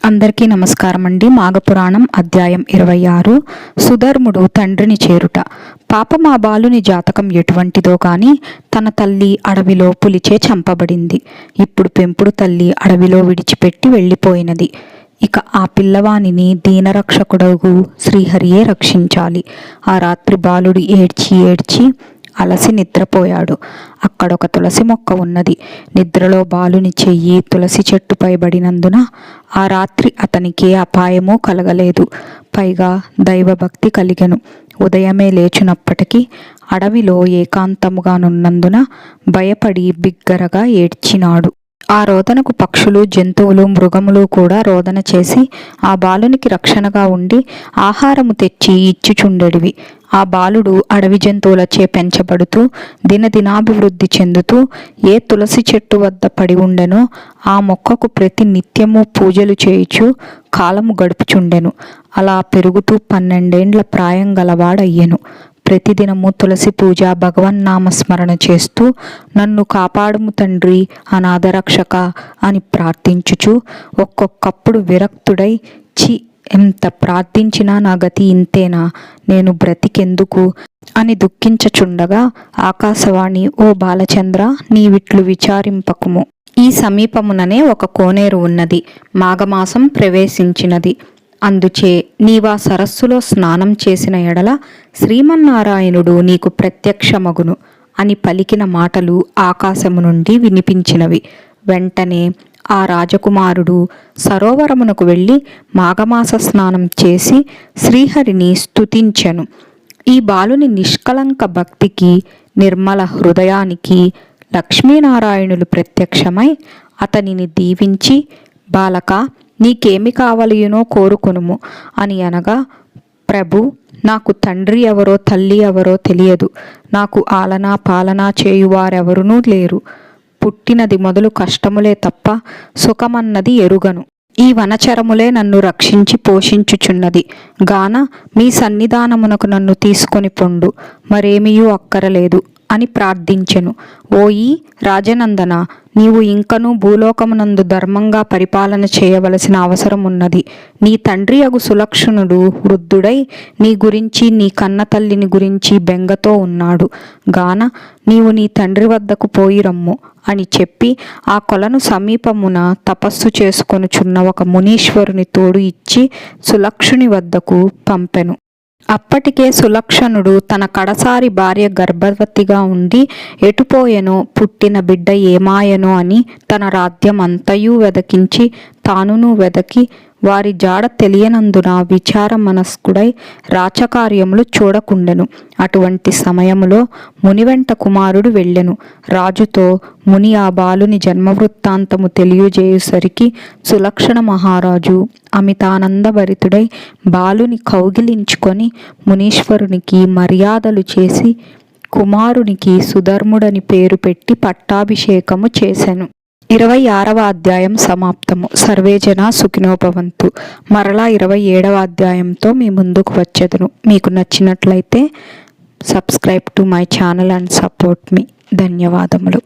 అందరికీ నమస్కారం అండి. మాఘపురాణం అధ్యాయం 26. సుధర్ముడు తండ్రిని చేరుట. పాపం ఆ బాలుని జాతకం ఎటువంటిదో కానీ తన తల్లి అడవిలో పులిచే చంపబడింది. ఇప్పుడు పెంపుడు తల్లి అడవిలో విడిచిపెట్టి వెళ్ళిపోయినది. ఇక ఆ పిల్లవానిని దీనరక్షకుడగు శ్రీహరియే రక్షించాలి. ఆ రాత్రి బాలుడు ఏడ్చి ఏడ్చి అలసి నిద్రపోయాడు. అక్కడొక తులసి మొక్క ఉన్నది. నిద్రలో బాలుని చెయ్యి తులసి చెట్టుపై పడినందున ఆ రాత్రి అతనికి అపాయమూ కలగలేదు. పైగా దైవభక్తి కలిగెను. ఉదయమే లేచినప్పటికీ అడవిలో ఏకాంతముగానున్నందున భయపడి బిగ్గరగా ఏడ్చినాడు. ఆ రోదనకు పక్షులు, జంతువులు, మృగములు కూడా రోదన చేసి ఆ బాలునికి రక్షణగా ఉండి ఆహారము తెచ్చి ఇచ్చుచుండెడివి. ఆ బాలుడు అడవి జంతువులచే పెంచబడుతూ దినదినాభివృద్ధి చెందుతూ ఏ తులసి చెట్టు వద్ద పడి ఉండెనో ఆ మొక్కకు ప్రతి నిత్యము పూజలు చేయుచు కాలము గడుపుచుండెను. అలా పెరుగుతూ 12 ఏండ్ల ప్రాయం గలవాడయ్యెను. ప్రతిదినము తులసి పూజ, భగవన్నామస్మరణ చేస్తూ నన్ను కాపాడుము తండ్రి, అనాథరక్షక అని ప్రార్థించుచు ఒక్కొక్కప్పుడు విరక్తుడై చి ఎంత ప్రార్థించినా నా గతి ఇంతేనా, నేను బ్రతికెందుకు అని దుఃఖించచుండగా ఆకాశవాణి, ఓ బాలచంద్ర, నీవిట్లు విచారింపకుము. ఈ సమీపముననే ఒక కోనేరు ఉన్నది. మాఘమాసం ప్రవేశించినది. అందుచే నీవా సరస్సులో స్నానం చేసిన ఎడల శ్రీమన్నారాయణుడు నీకు ప్రత్యక్షమగును అని పలికిన మాటలు ఆకాశము నుండి వినిపించినవి. వెంటనే ఆ రాజకుమారుడు సరోవరమునకు వెళ్ళి మాఘమాస స్నానం చేసి శ్రీహరిని స్తుతించెను. ఈ బాలుని నిష్కలంక భక్తికి, నిర్మల హృదయానికి లక్ష్మీనారాయణులు ప్రత్యక్షమై అతనిని దీవించి, బాలక, నీకేమి కావలయునో కోరుకొనుము అని అనగా, ప్రభు, నాకు తండ్రి ఎవరో తల్లి ఎవరో తెలియదు. నాకు ఆలనా పాలనా చేయువారెవరునూ లేరు. పుట్టినది మొదలు కష్టములే తప్ప సుఖమన్నది ఎరుగను. ఈ వనచరములే నన్ను రక్షించి పోషించుచున్నది గాన మీ సన్నిధానమునకు నన్ను తీసుకొని పొండు, మరేమియూ అక్కరలేదు అని ప్రార్థించెను. ఓయి రాజనందన, నీవు ఇంకనూ భూలోకమునందు ధర్మంగా పరిపాలన చేయవలసిన అవసరం ఉన్నది. నీ తండ్రి అగు సులక్షణుడు వృద్ధుడై నీ గురించి, నీ కన్న తల్లిని గురించి బెంగతో ఉన్నాడు గాన నీవు నీ తండ్రి వద్దకు పోయి రమ్ము అని చెప్పి ఆ కొలను సమీపమున తపస్సు చేసుకొనుచున్న ఒక మునీశ్వరుని తోడు ఇచ్చి సులక్షుని వద్దకు పంపెను. అప్పటికే సులక్షణుడు తన కడసారి భార్య గర్భవతిగా ఉండి ఎటుపోయెనో, పుట్టిన బిడ్డ ఏమాయనో అని తన రాజ్యం అంతయు వెదకించి తానును వెదకి వారి జాడ తెలియనందున విచార మనస్కుడై రాచకార్యములు చూడకుండెను. అటువంటి సమయములో ముని వెంట కుమారుడు వెళ్ళెను. రాజుతో ముని ఆ బాలుని జన్మవృత్తాంతము తెలియజేయుసరికి సులక్షణ మహారాజు అమితానందభరితుడై బాలుని కౌగిలించుకొని మునీశ్వరునికి మర్యాదలు చేసి కుమారునికి సుధర్ముడని పేరు పెట్టి పట్టాభిషేకము చేసెను. 26వ అధ్యాయం సమాప్తము. సర్వేజన సుఖినో భవంతు. మరలా 27వ అధ్యాయంతో మీ ముందుకు వచ్చేదను. మీకు నచ్చినట్లయితే subscribe to my channel and support me. ధన్యవాదములు.